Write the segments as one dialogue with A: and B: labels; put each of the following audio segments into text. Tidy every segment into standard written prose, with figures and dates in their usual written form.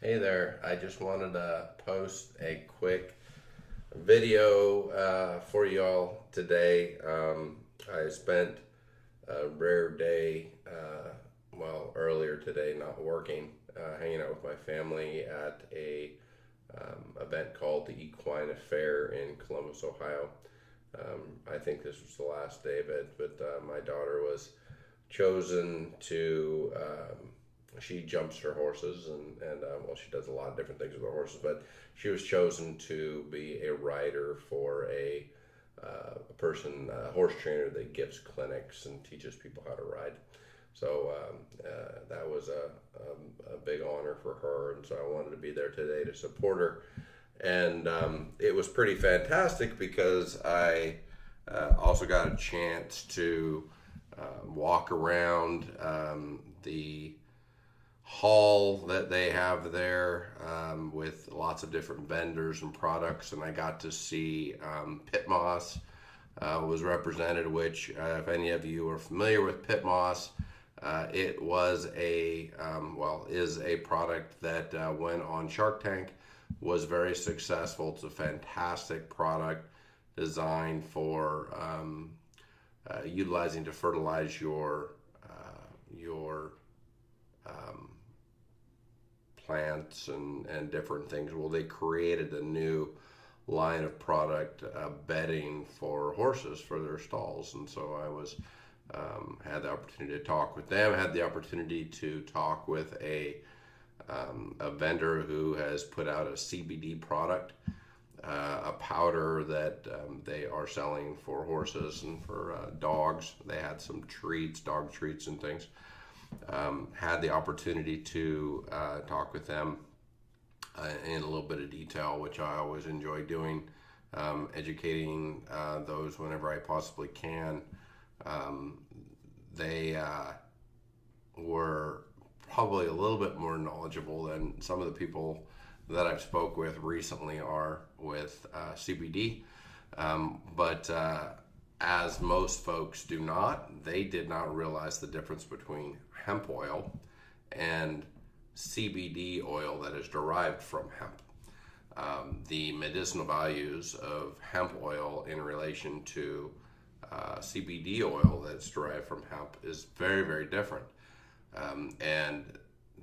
A: Hey there, I just wanted to post a quick video for y'all today. I spent a rare day, earlier today, not working, hanging out with my family at a event called the Equine Affair in Columbus, Ohio. I think this was the last day of it, but my daughter was chosen to she jumps her horses and she does a lot of different things with her horses, but she was chosen to be a rider for a horse trainer that gives clinics and teaches people how to ride. So that was a big honor for her, and so I wanted to be there today to support her. And it was pretty fantastic because I also got a chance to walk around the hall that they have there with lots of different vendors and products, and I got to see pit moss was represented, which if any of you are familiar with pit moss, it was is a product that went on Shark Tank, was very successful. It's a fantastic product designed for utilizing to fertilize your plants and different things. Well, they created a new line of product, bedding for horses for their stalls, and so I was had the opportunity to talk with them. Had the opportunity to talk with a vendor who has put out a CBD product, a powder that they are selling for horses and for dogs. They had some treats, dog treats and things. Had the opportunity to talk with them in a little bit of detail, which I always enjoy doing, educating those whenever I possibly can. They were probably a little bit more knowledgeable than some of the people that I've spoke with recently are with CBD, but as most folks do not, they did not realize the difference between hemp oil and CBD oil that is derived from hemp. The medicinal values of hemp oil in relation to CBD oil that's derived from hemp is very, very different. And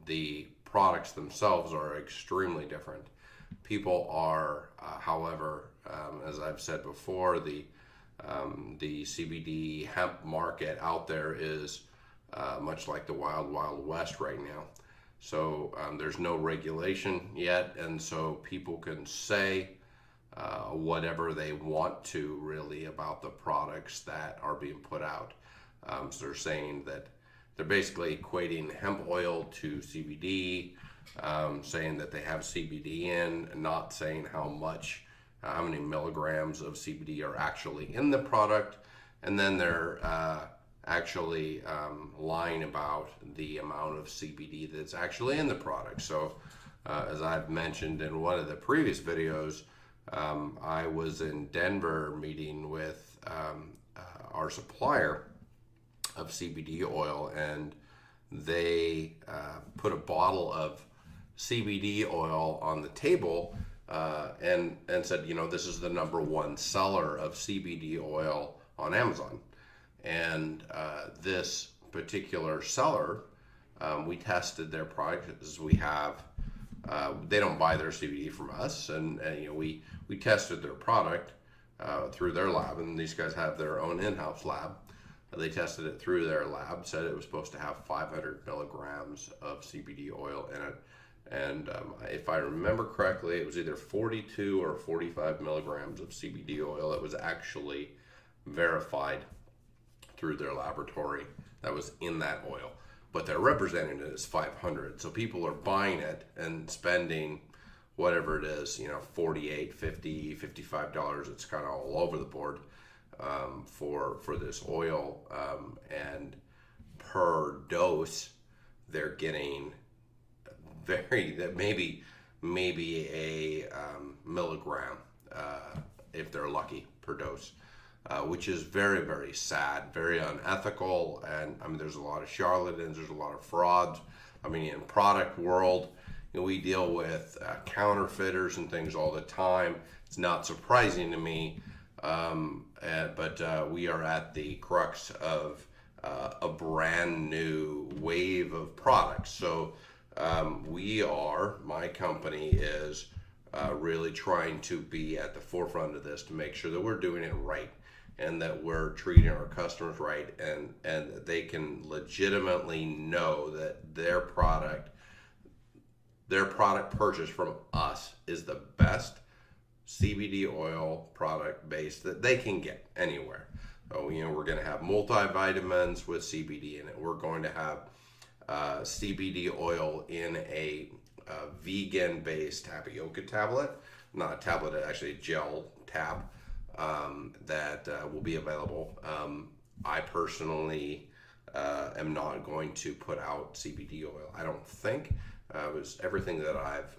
A: the products themselves are extremely different. People are, however, as I've said before, the CBD hemp market out there is much like the wild, wild west right now. So there's no regulation yet, and so people can say whatever they want to really about the products that are being put out. So they're saying that they're basically equating hemp oil to CBD, saying that they have CBD in, not saying how many milligrams of CBD are actually in the product, and then they're actually lying about the amount of CBD that's actually in the product. So as I've mentioned in one of the previous videos, I was in Denver meeting with our supplier of CBD oil, and they put a bottle of CBD oil on the table and said, this is the number one seller of CBD oil on Amazon. And this particular seller, we tested their product as we have. They don't buy their CBD from us, and we tested their product through their lab, and these guys have their own in-house lab. They tested it through their lab, said it was supposed to have 500 milligrams of CBD oil in it. And if I remember correctly, it was either 42 or 45 milligrams of CBD oil that was actually verified through their laboratory that was in that oil. But they're representing it as 500. So people are buying it and spending whatever it is, $48, $50, $55. It's kind of all over the board for this oil. And per dose, they're getting maybe a milligram if they're lucky per dose, which is very, very sad, very unethical. And there's a lot of charlatans, there's a lot of frauds. In product world, we deal with counterfeiters and things all the time. It's not surprising to me, but we are at the crux of a brand new wave of products. So my company is really trying to be at the forefront of this to make sure that we're doing it right and that we're treating our customers right, and they can legitimately know that their product purchase from us is the best CBD oil product base that they can get anywhere. So, we're going to have multivitamins with CBD in it. We're going to have CBD oil in a vegan-based tapioca tablet, not a tablet, actually a gel tab that will be available. I personally am not going to put out CBD oil. I don't think. It was everything that I've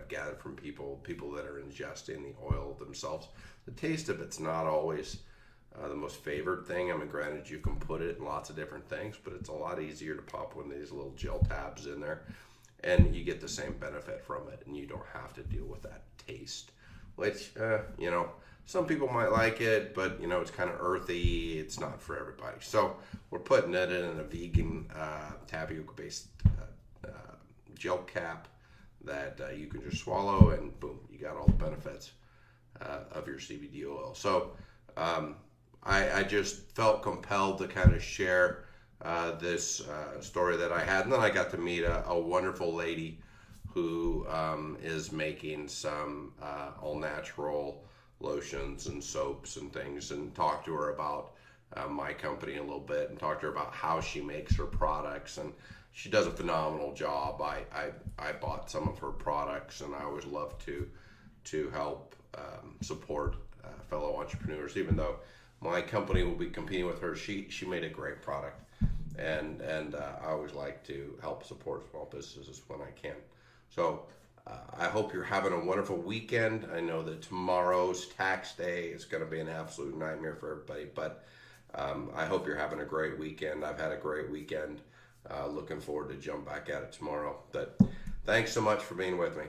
A: gathered from people that are ingesting the oil themselves. The taste of it's not always the most favored thing. I mean, granted, you can put it in lots of different things, but it's a lot easier to pop one of these little gel tabs in there, and you get the same benefit from it, and you don't have to deal with that taste, which, some people might like it, but, it's kind of earthy. It's not for everybody. So we're putting it in a vegan tapioca-based gel cap that you can just swallow, and boom, you got all the benefits of your CBD oil. So I just felt compelled to kind of share this story that I had, and then I got to meet a wonderful lady who is making some all-natural lotions and soaps and things, and talk to her about my company a little bit, and talk to her about how she makes her products, and she does a phenomenal job. I bought some of her products, and I always love to help support fellow entrepreneurs. Even though my company will be competing with her, she made a great product, and I always like to help support small businesses when I can. So I hope you're having a wonderful weekend. I know that tomorrow's tax day is going to be an absolute nightmare for everybody, but I hope you're having a great weekend. I've had a great weekend. Looking forward to jump back at it tomorrow. But thanks so much for being with me.